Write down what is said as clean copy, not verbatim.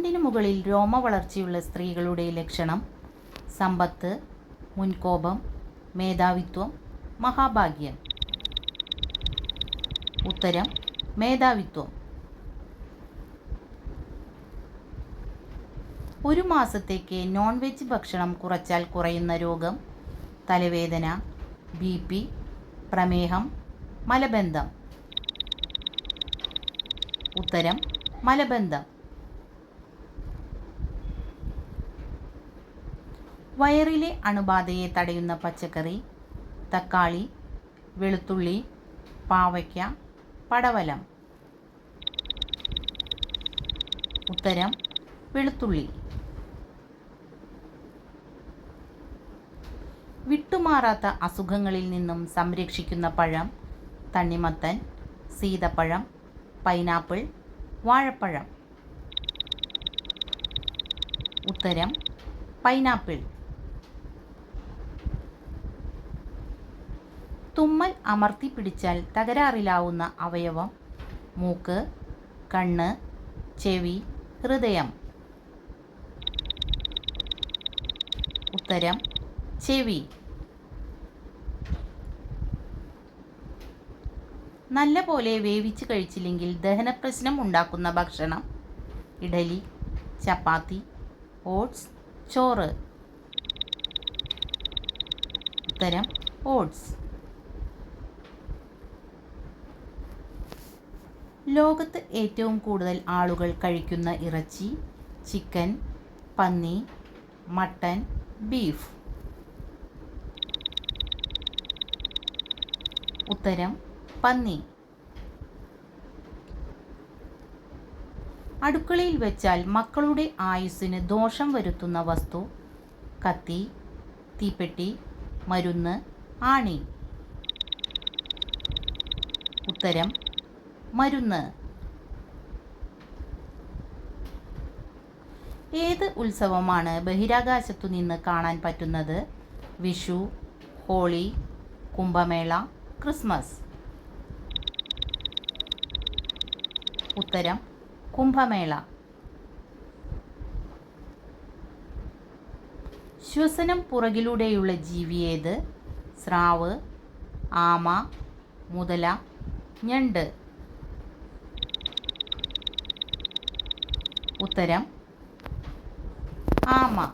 ചുണ്ടിനു മുകളിൽ രോമവളർച്ചയുള്ള സ്ത്രീകളുടെ ലക്ഷണം സമ്പത്ത്, മുൻകോപം, മേധാവിത്വം, മഹാഭാഗ്യം. ഉത്തരം മേധാവിത്വം. ഒരു മാസത്തേക്ക് നോൺ വെജ് ഭക്ഷണം കുറച്ചാൽ കുറയുന്ന രോഗം തലവേദന, BP, പ്രമേഹം, മലബന്ധം. ഉത്തരം മലബന്ധം. വയറിലെ അണുബാധയെ തടയുന്ന പച്ചക്കറി തക്കാളി, വെളുത്തുള്ളി, പാവയ്ക്ക, പടവലം. ഉത്തരം വെളുത്തുള്ളി. വിട്ടുമാറാത്ത അസുഖങ്ങളിൽ നിന്നും സംരക്ഷിക്കുന്ന പഴം തണ്ണിമത്തൻ, സീതപ്പഴം, പൈനാപ്പിൾ, വാഴപ്പഴം. ഉത്തരം പൈനാപ്പിൾ. തുമ്മൽ അമർത്തി പിടിച്ചാൽ തകരാറിലാവുന്ന അവയവം മൂക്ക്, കണ്ണ്, ചെവി, ഹൃദയം. ഉത്തരം ചെവി. നല്ല പോലെ വേവിച്ച് കഴിച്ചില്ലെങ്കിൽ ദഹനപ്രശ്നം ഉണ്ടാക്കുന്ന ഭക്ഷണം ഇഡലി, ചപ്പാത്തി, ഓട്സ്, ചോറ്. ഉത്തരം ഓട്സ്. ലോകത്ത് ഏറ്റവും കൂടുതൽ ആളുകൾ കഴിക്കുന്ന ഇറച്ചി ചിക്കൻ, പന്നി, മട്ടൻ, ബീഫ്. ഉത്തരം പന്നി. അടുക്കളയിൽ വെച്ചാൽ മക്കളുടെ ആയുസ്സിന് ദോഷം വരുത്തുന്ന വസ്തു കത്തി, തീപ്പെട്ടി, മരുന്ന്, ആണി. ഉത്തരം മരുന്ന്. ഏത് ഉത്സവമാണ് ബഹിരാകാശത്തു നിന്ന് കാണാൻ പറ്റുന്നത്? വിഷു, ഹോളി, കുംഭമേള, ക്രിസ്മസ്. ഉത്തരം കുംഭമേള. ശ്വസനം പുറകിലൂടെയുള്ള ജീവി ഏത്? സ്രാവ്, ആമ, മുതല, ഞണ്ട്. ഉത്തരം ആമ.